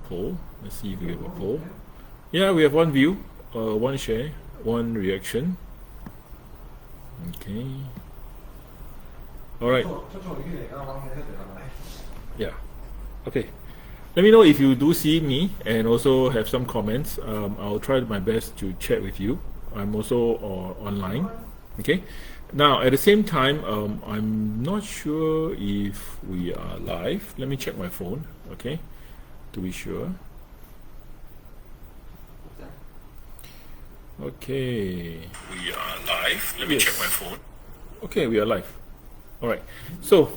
poll. Let's see if we have a poll. Yeah, we have one view, one share, one reaction. Okay. All right. Yeah. Okay. Let me know if you do see me and also have some comments. I'll try my best to chat with you. I'm also online. Okay. Now, at the same time, I'm not sure if we are live. Let me check my phone. Okay, to be sure. Okay. We are live. Let me check my phone. Okay, we are live. All right. So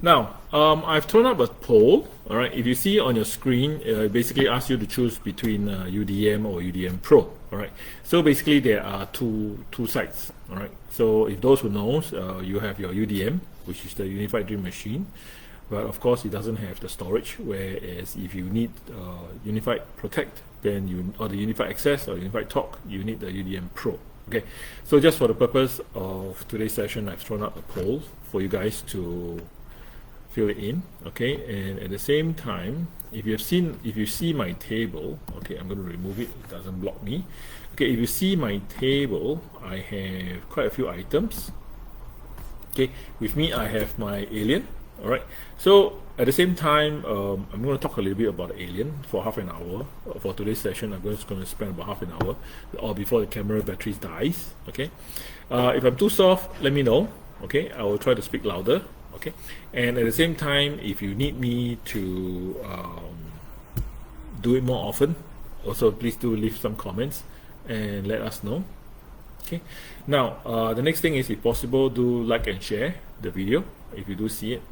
now I've thrown up a poll. All right. If you see on your screen, it basically asks you to choose between UDM or UDM Pro. All right. So basically there are two sides. All right. So if those who knows, you have your UDM, which is the Unified Dream Machine, but of course it doesn't have the storage. Whereas if you need Unified Protect, then or the Unified Access or Unified Talk, you need the UDM Pro. Okay. So just for the purpose of today's session, I've thrown up a poll for you guys to fill it in. Okay. And at the same time, if you see my table, okay, I'm going to remove it. It doesn't block me. Okay, if you see my table, I have quite a few items. Okay, with me I have my alien. All right. So at the same time, I'm going to talk a little bit about the alien for half an hour. For today's session, I'm just going to spend about half an hour, or before the camera battery dies. Okay. If I'm too soft, let me know. Okay, I will try to speak louder. Okay, and at the same time, if you need me to do it more often, also please do leave some comments and let us know. Okay. Now, the next thing is, if possible, do like and share the video. If you do see it,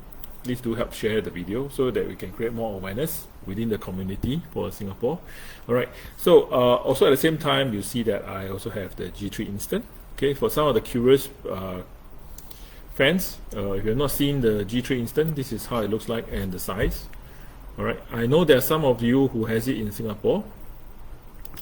please do help share the video so that we can create more awareness within the community for Singapore. All right. So also at the same time, you see that I also have the G3 Instant. Okay. For some of the curious fans, if you've not seen the G3 Instant, this is how it looks like and the size. All right. I know there are some of you who has it in Singapore,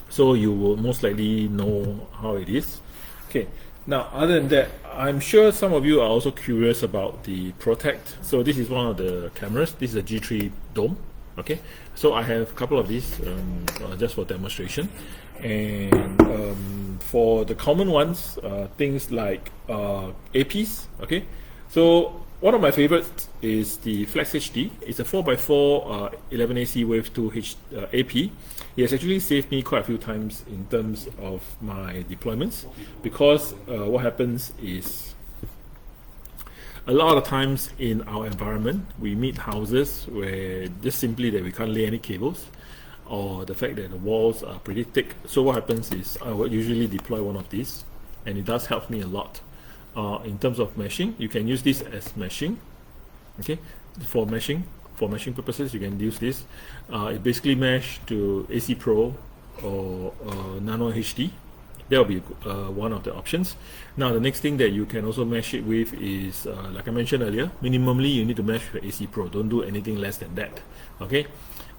so you will most likely know how it is. Okay. Now, other than that, I'm sure some of you are also curious about the Protect. So this is one of the cameras. This is a G3 dome. Okay. So I have a couple of these just for demonstration. And for the common ones, things like APs. Okay. So one of my favorites is the FlexHD. It's a 4x4 11AC Wave 2 AP. It has actually saved me quite a few times in terms of my deployments, because what happens is, a lot of times in our environment, we meet houses where just simply that we can't lay any cables, or the fact that the walls are pretty thick. So what happens is, I would usually deploy one of these, and it does help me a lot. In terms of meshing, you can use this as meshing. Okay, for meshing purposes, you can use this. It basically mesh to AC Pro or NanoHD. That will be one of the options. Now, the next thing that you can also mesh it with is, like I mentioned earlier, minimally you need to mesh with AC Pro. Don't do anything less than that. Okay.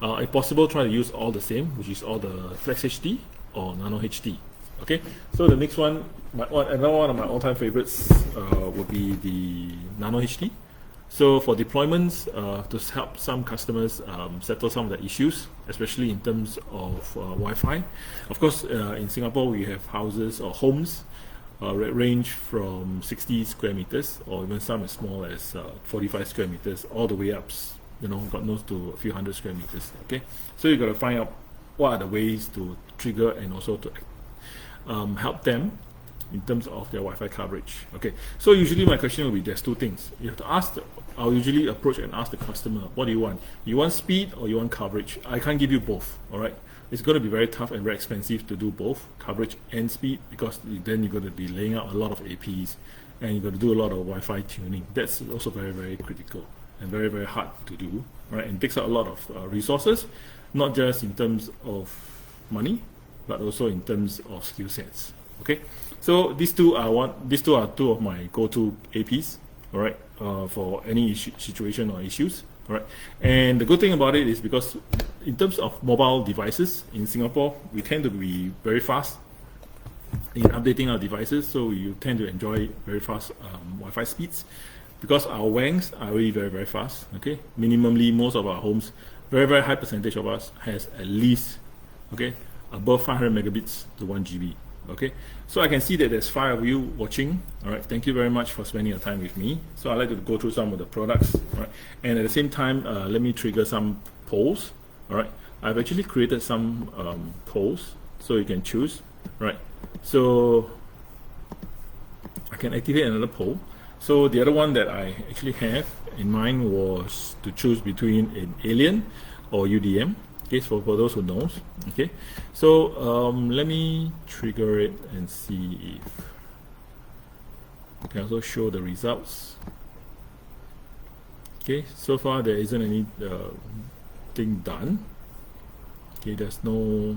If possible, try to use all the same, which is all the FlexHD or NanoHD. Okay, so the next one, another one of my all-time favorites would be the NanoHD. So for deployments, to help some customers settle some of the issues, especially in terms of Wi-Fi. Of course, in Singapore, we have houses or homes range from 60 square meters, or even some as small as 45 square meters, all the way up, God knows, to a few hundred square meters. Okay, so you got to find out what are the ways to trigger and also to help them in terms of their Wi-Fi coverage. Okay, so usually my question will be, there's two things. You have to ask, I'll usually approach and ask the customer, what do you want? You want speed or you want coverage? I can't give you both, all right? It's going to be very tough and very expensive to do both, coverage and speed, because then you're going to be laying out a lot of APs and you're going to do a lot of Wi-Fi tuning. That's also very, very critical and very, very hard to do, right? And takes out a lot of resources, not just in terms of money, but also in terms of skill sets. Okay, so these two are two of my go-to APs. All right, for any situation or issues. All right, and the good thing about it is, because in terms of mobile devices in Singapore, we tend to be very fast in updating our devices, so you tend to enjoy very fast Wi-Fi speeds, because our WANs are really very, very fast. Okay, minimally most of our homes very high percentage of us has at least, okay, above 500 megabits to 1 GB. Okay, so I can see that there's 5 of you watching. All right, thank you very much for spending your time with me. So I'd like to go through some of the products. All right, and at the same time, let me trigger some polls. All right, I've actually created some polls so you can choose. Right, so I can activate another poll. So the other one that I actually have in mind was to choose between an Alien or UDM. Okay, for those who knows. Okay, so let me trigger it and see if I can also show the results. Okay, so far there isn't any thing done. Okay, there's no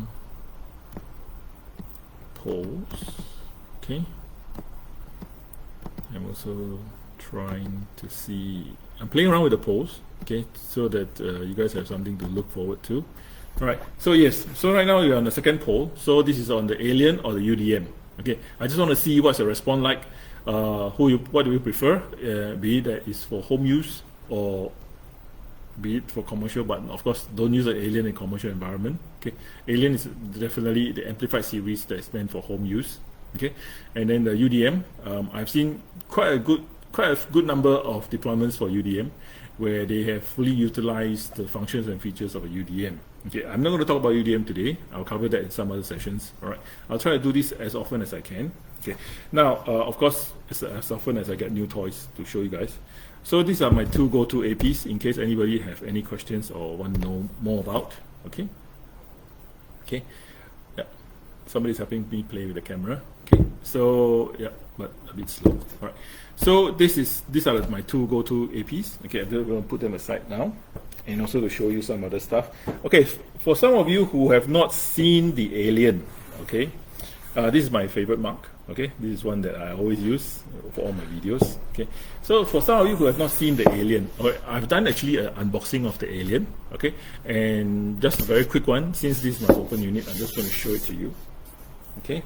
polls. Okay, I'm also trying to see. I'm playing around with the polls. Okay, so that you guys have something to look forward to. All right, so yes, so right now you're on the second poll. So this is on the Alien or the UDM. Okay, I just want to see what's the response like. What do you prefer? Be it that is for home use or be it for commercial, but of course don't use the Alien in commercial environment. Okay, Alien is definitely the amplified series that's meant for home use. Okay, and then the UDM, I've seen quite a good number of deployments for UDM where they have fully utilized the functions and features of a UDM. Okay, I'm not going to talk about UDM today. I'll cover that in some other sessions. All right, I'll try to do this as often as I can. Okay, now of course as often as I get new toys to show you guys. So these are my 2 go-to APs in case anybody have any questions or want to know more about. Okay, yeah, somebody's helping me play with the camera. Okay, so yeah, but a bit slow. All right, so these are my 2 go-to APs. Okay, I'm just going to put them aside now, and also to show you some other stuff. Okay, for some of you who have not seen the Alien, okay, this is my favorite mark. Okay, this is one that I always use for all my videos. Okay, so for some of you who have not seen the Alien, I've done actually an unboxing of the Alien. Okay, and just a very quick one, since this is my open unit, I'm just going to show it to you. Okay,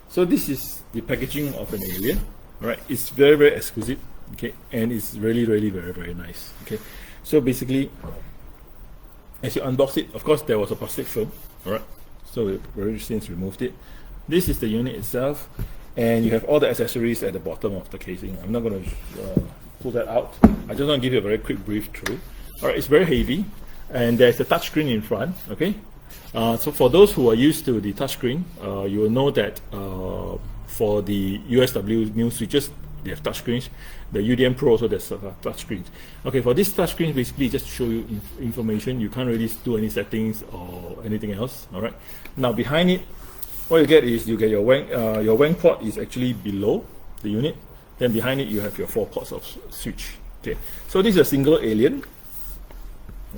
so this is the packaging of an Alien. All right, it's very exquisite. Okay, and it's really very nice. Okay, so basically, as you unbox it, of course there was a plastic film. All right, so we've already since removed it. This is the unit itself, and you have all the accessories at the bottom of the casing. I'm not going to pull that out. I just want to give you a very quick brief through. All right, it's very heavy, and there's a touchscreen in front. Okay, so for those who are used to the touchscreen, you will know that for the USW new switches, they have touchscreens. The UDM Pro also there's touchscreens. Okay, for this touchscreen, basically just to show you information. You can't really do any settings or anything else. All right. Now behind it, what you get is you get your WAN port is actually below the unit. Then behind it you have your 4 ports of switch. Okay, so this is a single Alien.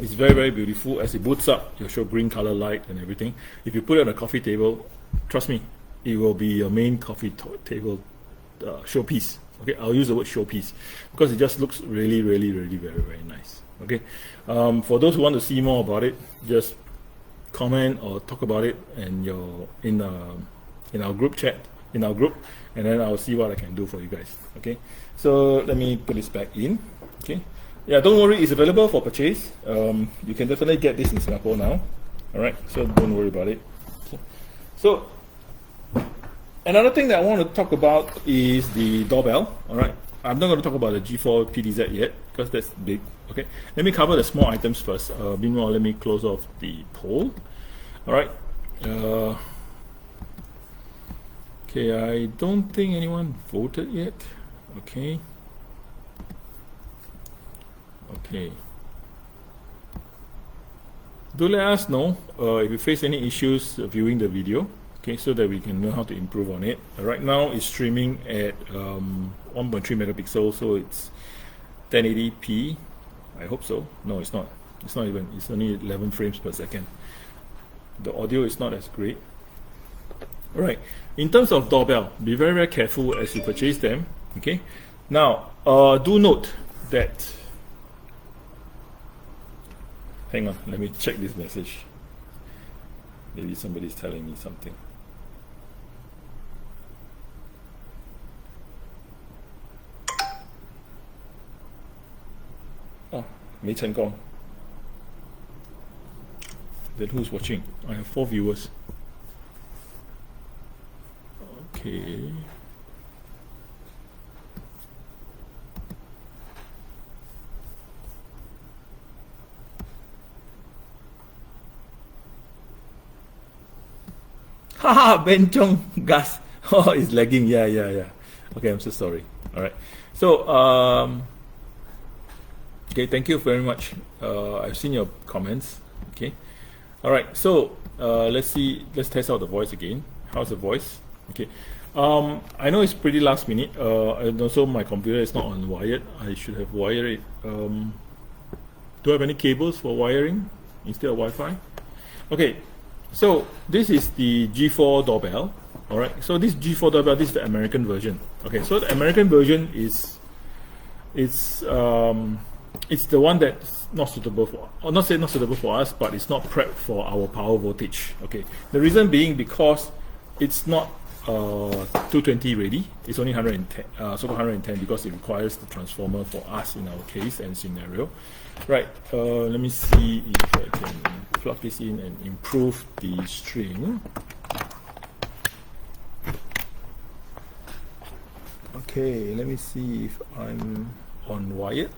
It's very beautiful. As it boots up, you'll show green color light and everything. If you put it on a coffee table, trust me, it will be your main coffee table showpiece. Okay, I'll use the word showpiece because it just looks really very nice. Okay, for those who want to see more about it, just comment or talk about it and in our group chat, and then I'll see what I can do for you guys. Okay, so let me put this back in. Okay, yeah, don't worry, it's available for purchase. You can definitely get this in Singapore now. All right, so don't worry about it. Okay. So another thing that I want to talk about is the doorbell. All right, I'm not going to talk about the G4 PDZ yet because that's big. Okay, let me cover the small items first. Meanwhile, let me close off the poll. All right. Okay, I don't think anyone voted yet. Okay. Okay. Do let us know if you face any issues viewing the video. Okay, so that we can know how to improve on it. Right now, it's streaming at 1.3 megapixels, so it's 1080p. I hope so. No, it's not. It's not even. It's only 11 frames per second. The audio is not as great. All right. In terms of doorbell, be very careful as you purchase them. Okay. Now, do note that. Hang on. Let me check this message. Maybe somebody's telling me something. Oh, 没成功. Then who's watching? I have 4 viewers. Okay. Haha, Ben Chong, Gus. Oh, it's lagging. Yeah. Okay, I'm so sorry. All right. So, okay, thank you very much. I've seen your comments. Okay. All right. So, let's see. Let's test out the voice again. How's the voice? Okay. I know it's pretty last minute. And also my computer is not on wired. I should have wired it. Do I have any cables for wiring instead of Wi-Fi? Okay. So this is the G4 doorbell. All right. So this G4 doorbell, this is the American version. Okay. So the American version is it's the one that's not suitable for, or not say not suitable for us, but it's not prepped for our power voltage. Okay. The reason being because it's not 220 ready. It's only 110, so 110 because it requires the transformer for us in our case and scenario. Right. Let me see if I can plug this in and improve the string. Okay, let me see if I'm on wired.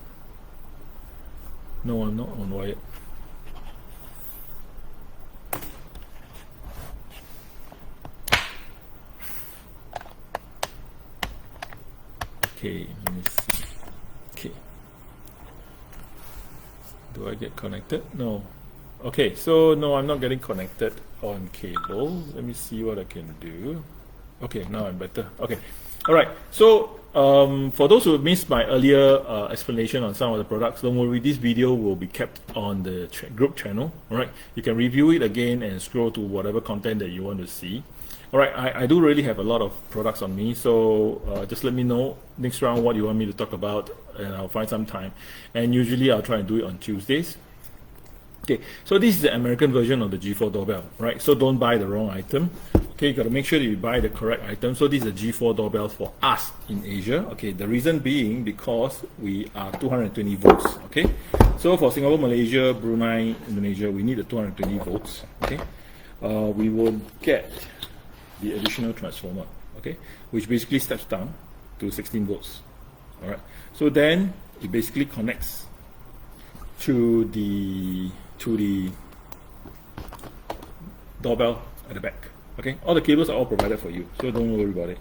No, I'm not on wired. Okay, let me see. Okay. Do I get connected? No. Okay, so no, I'm not getting connected on cable. Let me see what I can do. Okay, now I'm better. Okay. All right. So for those who missed my earlier explanation on some of the products, don't worry, this video will be kept on the group channel. All right. You can review it again and scroll to whatever content that you want to see. All right, I do really have a lot of products on me, so just let me know next round what you want me to talk about, and I'll find some time. And usually I'll try and do it on Tuesdays. Okay, so this is the American version of the G4 doorbell, right? So don't buy the wrong item. Okay, you got to make sure that you buy the correct item. So this is a G4 doorbell for us in Asia. Okay, the reason being because we are 220 volts. Okay, so for Singapore, Malaysia, Brunei, Indonesia, we need the 220 volts. Okay, we will get the additional transformer, okay, which basically steps down to 16 volts. All right, so then it basically connects to the doorbell at the back. Okay, all the cables are all provided for you, so don't worry about it.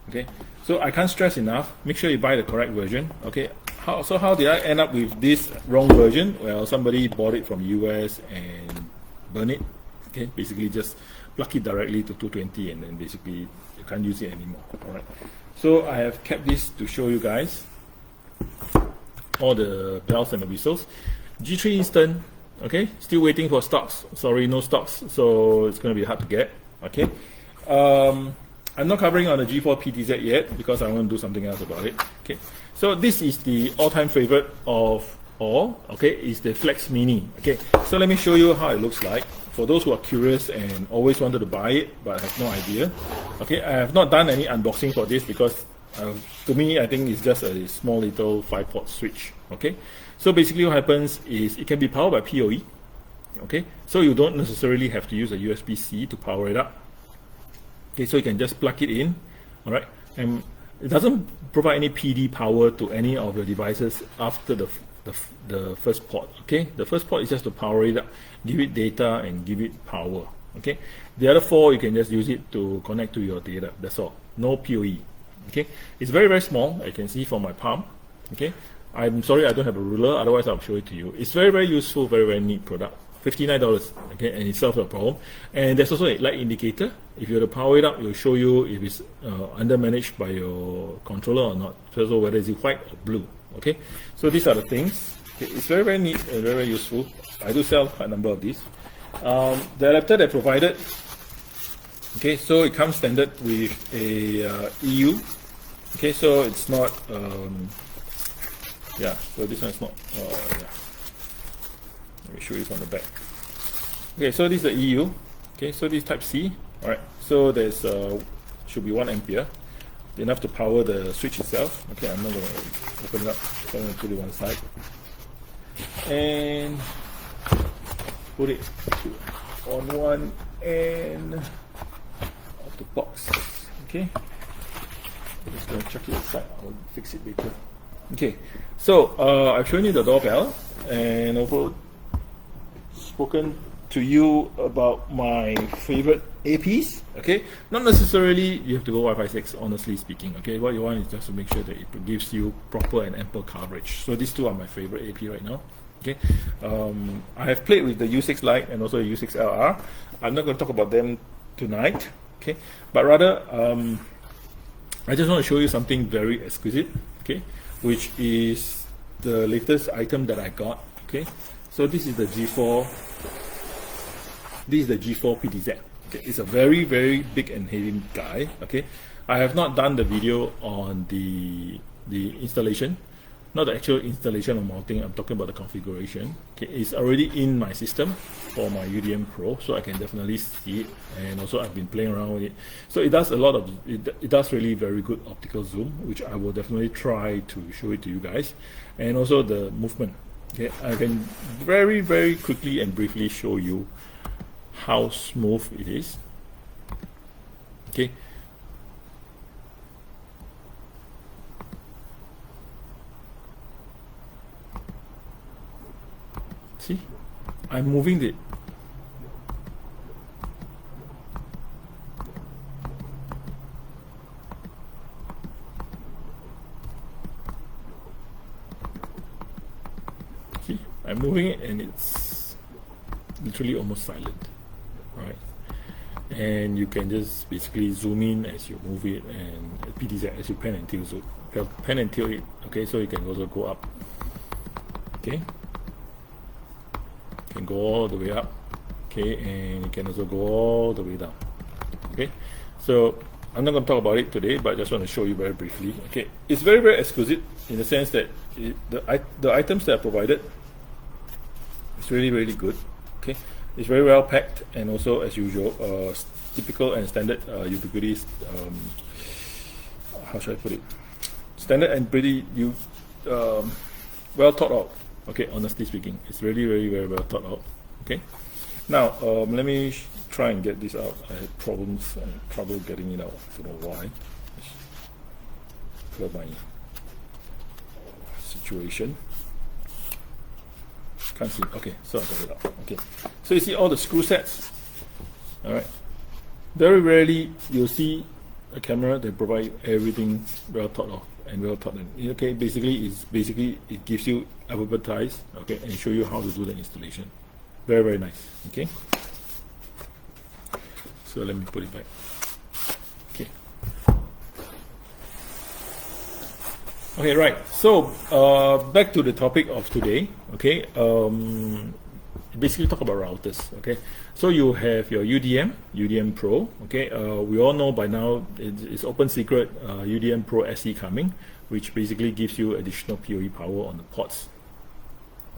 Okay, so I can't stress enough, make sure you buy the correct version. Okay, how did I end up with this wrong version? Well, somebody bought it from US and burned it. Okay, basically just plug it directly to 220 and then basically you can't use it anymore. All right, so I have kept this to show you guys all the bells and the whistles. G3 instant. Okay, still waiting for stocks. Sorry, no stocks, so it's going to be hard to get. Okay, I'm not covering on the G4 PTZ yet because I want to do something else about it. Okay, so this is the all-time favorite of all. Okay, is the Flex Mini. Okay, so let me show you how it looks like for those who are curious and always wanted to buy it but have no idea. Okay, I have not done any unboxing for this because to me I think it's just a small little 5-port switch. Okay, so basically what happens is it can be powered by PoE. Okay, so you don't necessarily have to use a USB-C to power it up. Okay, so you can just plug it in. All right, and it doesn't provide any PD power to any of the devices after the first port. Okay, the first port is just to power it up, give it data and give it power. Okay, the other 4 you can just use it to connect to your data. That's all, no PoE. Okay, it's very, very small. I can see from my palm. Okay, I'm sorry I don't have a ruler, otherwise I'll show it to you. It's very, very useful, very, very neat product. $59. Okay, and it solves the problem. And there's also a light indicator. If you were to power it up, it will show you if it's under managed by your controller or not. So whether it's white or blue. Okay, so these are the things. Okay, it's very, very neat and very, very useful. I do sell quite a number of these. The adapter they provided. Okay, so it comes standard with a EU. Okay, so it's not. Yeah, so this one is not. Yeah. Let me show you from the back. Okay, so this is the EU. Okay, so this is Type C. All right, so there's should be 1 ampere, enough to power the switch itself. Okay, I'm not going to open it up, so I'm going to put it one side. And put it on one end of the box. Okay, I'm just going to chuck it aside. I'll fix it later. Okay, so I've shown you the doorbell and also spoken to you about my favorite APs. Okay, not necessarily you have to go Wi-Fi 6, honestly speaking. Okay, what you want is just to make sure that it gives you proper and ample coverage. So these two are my favorite AP right now. Okay, I have played with the U6 Lite and also the U6 LR. I'm not going to talk about them tonight. Okay, but rather I just want to show you something very exquisite. Okay, which is the latest item that I got. Okay, so this is the G4. This is the G4 PDZ. Okay, it's a very, very big and heavy guy. Okay, I have not done the video on the installation, not the actual installation or mounting. I'm talking about the configuration. Okay, it's already in my system for my Udm Pro, so I can definitely see it. And also, I've been playing around with it. So it does a lot of it does really very good optical zoom, which I will definitely try to show it to you guys, and also the movement. Okay, I can very, very quickly and briefly show you how smooth it is. Okay, see, I'm moving it. See, I'm moving it and it's literally almost silent. Right, and you can just basically zoom in as you move it, and PDZ as you pan and tilt, so pan and tilt it. Okay, so you can also go up. Okay, you can go all the way up. Okay, and you can also go all the way down. Okay, so I'm not going to talk about it today, but I just want to show you very briefly. Okay, it's very, very exquisite in the sense that the items that are provided is really, really good. Okay, it's very well packed, and also, as usual, typical and standard Ubiquiti. How should I put it? Standard and pretty well thought out. Okay, honestly speaking, it's really, really very well thought out. Okay, now let me try and get this out. I had problems and trouble getting it out. I don't know why. For my situation. Can't see. Okay, so I got it out. Okay, so you see all the screw sets. All right. Very rarely you'll see a camera that provides everything well thought of and well thought in. Okay, basically it gives you advertise. Okay, and show you how to do the installation. Very, very nice. Okay. So let me put it back. Okay. Okay, right. So back to the topic of today. Okay, basically talk about routers. Okay, so you have your Udm Pro. Okay, we all know by now it's open secret Udm Pro SE coming, which basically gives you additional PoE power on the ports.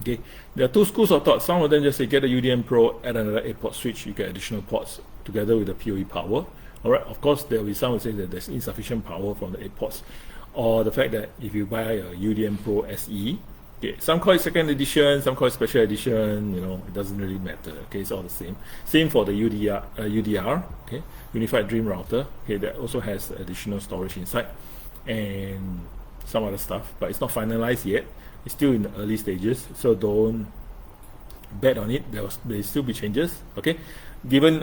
Okay, there are two schools of thought. Some of them just say get a Udm Pro, add another 8-port switch, you get additional ports together with the PoE power. All right, of course there will be some who say that there's insufficient power from the 8 ports, or the fact that if you buy a Udm Pro SE, okay, some call it second edition, some call it special edition, you know, it doesn't really matter. Okay, it's all the same. Same for the UDR, okay, Unified Dream Router. Okay, that also has additional storage inside and some other stuff, but it's not finalized yet. It's still in the early stages, so don't bet on it. There will still be changes. Okay, given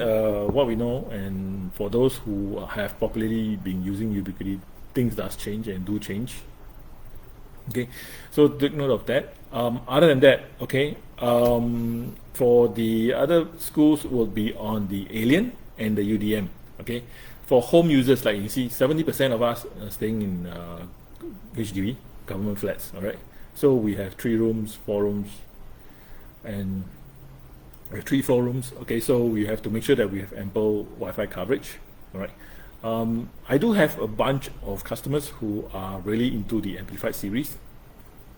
what we know, and for those who have popularly been using Ubiquiti, things does change and do change. Okay, so take note of that. Other than that, okay, for the other schools will be on the Alien and the UDM. Okay, for home users, like you see, 70% of us are staying in HDB government flats. All right, so we have 3 rooms, 4 rooms, and 3, 4 rooms. Okay, so we have to make sure that we have ample Wi-Fi coverage. All right. I do have a bunch of customers who are really into the Amplified series.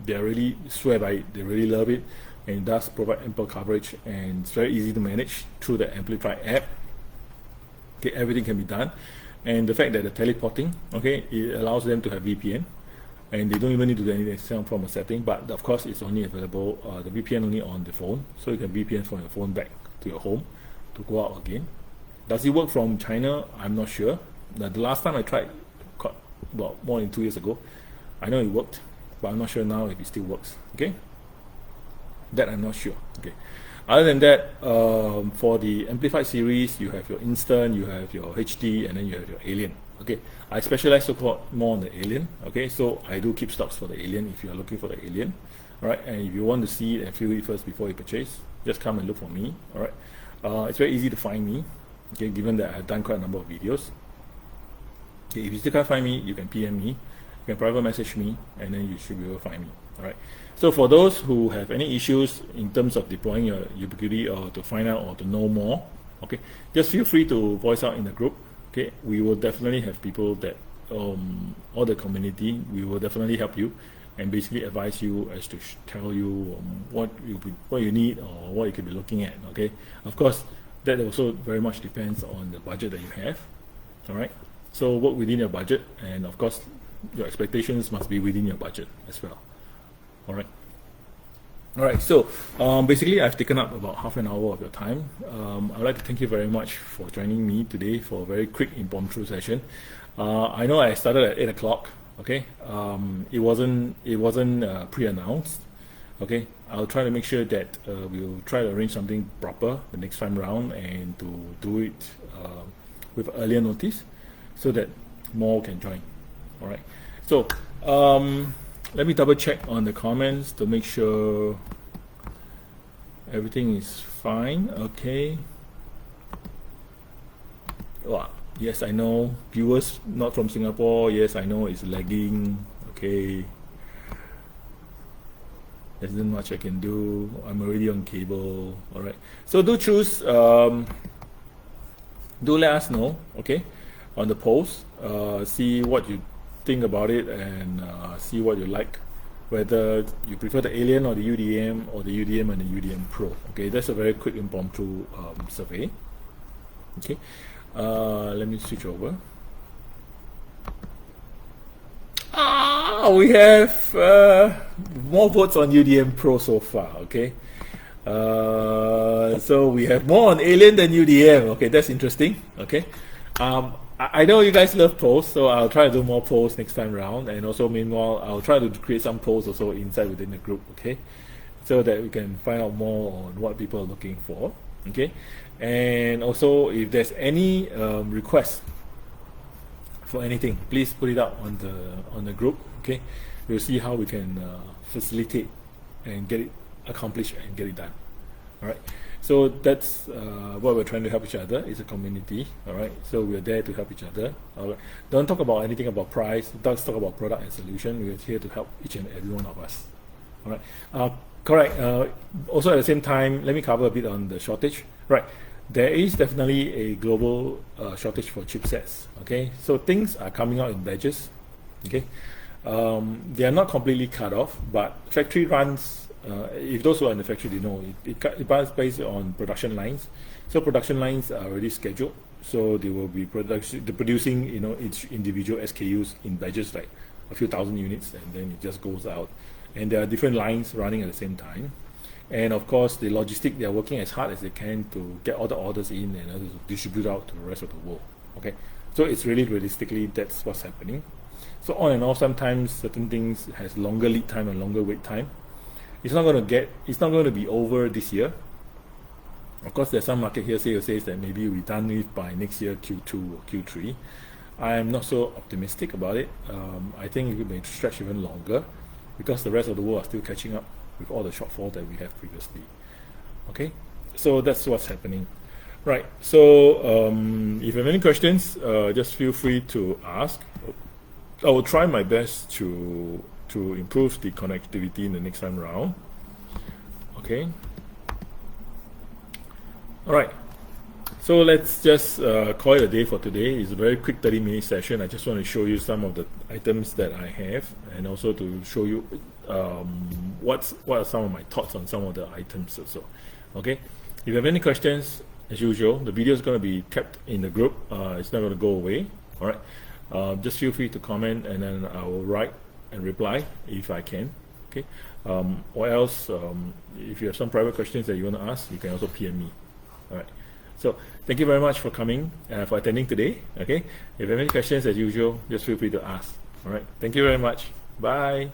They really swear by it. They really love it, and it does provide ample coverage, and it's very easy to manage through the Amplified app. everything can be done. And the fact that the teleporting, it allows them to have VPN. and they don't even need to do anything from a setting, but of course it's only available, the VPN only on the phone, so you can VPN from your phone back to your home to go out again. Does it work from China? I'm not sure. The last time I tried, well, more than 2 years ago, I know it worked, but I'm not sure now if it still works. Okay, that I'm not sure. Okay, other than that, for the amplified series, you have your instant, you have your HD, and then you have your alien. Okay, I specialize more on the alien. Okay, so I do keep stocks for the alien if you are looking for the alien. All right, and if you want to see it and feel it first before you purchase, just come and look for me. All right, it's very easy to find me. Okay, given that I've done quite a number of videos. Okay, if you still can't find me, you can PM me, you can private message me, and then you should be able to find me. All right. So for those who have any issues in terms of deploying your Ubiquiti, or to find out or to know more, okay, just feel free to voice out in the group. Okay, we will definitely have people that, all the community, we will definitely help you and basically advise you as to tell you what you need or what you could be looking at. Okay, of course, that also very much depends on the budget that you have. All right, so work within your budget, and of course, your expectations must be within your budget as well. All right. All right, so basically I've taken up about half an hour of your time. I'd like to thank you very much for joining me today for a very quick impromptu session. I know I started at 8 o'clock, okay? It wasn't pre-announced, okay? I'll try to make sure that we'll try to arrange something proper the next time round, and to do it with earlier notice so that more can join. All right, so let me double check on the comments to make sure everything is fine. Okay. Well, yes, I know. Viewers not from Singapore. Yes, I know it's lagging. Okay. There isn't much I can do. I'm already on cable. All right. So do choose. Do let us know. Okay, on the post. See what you think about it, and see what you like, whether you prefer the alien or the UDM, or the UDM and the UDM Pro. Okay, that's a very quick impromptu survey. Okay, let me switch over. We have more votes on UDM Pro so far. Okay, so we have more on alien than UDM. Okay, that's interesting. Okay, I know you guys love polls, so I'll try to do more polls next time around, and also meanwhile I'll try to create some polls also inside within the group, okay, so that we can find out more on what people are looking for. Okay, and also if there's any requests for anything, please put it up on the group. Okay, we'll see how we can facilitate and get it accomplished and get it done. All right. So that's what we're trying to help each other. It's a community, all right? So we're there to help each other, all right? Don't talk about anything about price. Don't talk about product and solution. We're here to help each and every one of us, all right? Correct. Also at the same time, let me cover a bit on the shortage. Right. There is definitely a global shortage for chipsets, okay? So things are coming out in batches, okay? They are not completely cut off, but factory runs, if those who are in the factory, they know it based on production lines. So production lines are already scheduled, so they will be producing, you know, each individual SKUs in batches, like a few thousand units, and then it just goes out. And there are different lines running at the same time. And of course, the logistic, they are working as hard as they can to get all the orders in and distribute out to the rest of the world. Okay, so it's really realistically that's what's happening. So on and off, sometimes certain things has longer lead time and longer wait time. It's not going to be over this year. Of course, there's some market hearsay who says that maybe we're done with by next year Q2 or Q3. I am not so optimistic about it. I think it may stretch even longer because the rest of the world are still catching up with all the shortfall that we have previously. Okay, so that's what's happening. Right. So if you have any questions, just feel free to ask. I will try my best to improve the connectivity in the next time round. Okay. All right. So let's just call it a day for today. It's a very quick 30-minute session. I just want to show you some of the items that I have, and also to show you what are some of my thoughts on some of the items also. Okay. If you have any questions, as usual, the video is going to be kept in the group. It's not going to go away. All right. Just feel free to comment, and then I will write and reply if I can. Okay. Or else, if you have some private questions that you want to ask, you can also PM me. All right. So thank you very much for coming, for attending today. Okay. If you have any questions, as usual, just feel free to ask. All right. Thank you very much. Bye.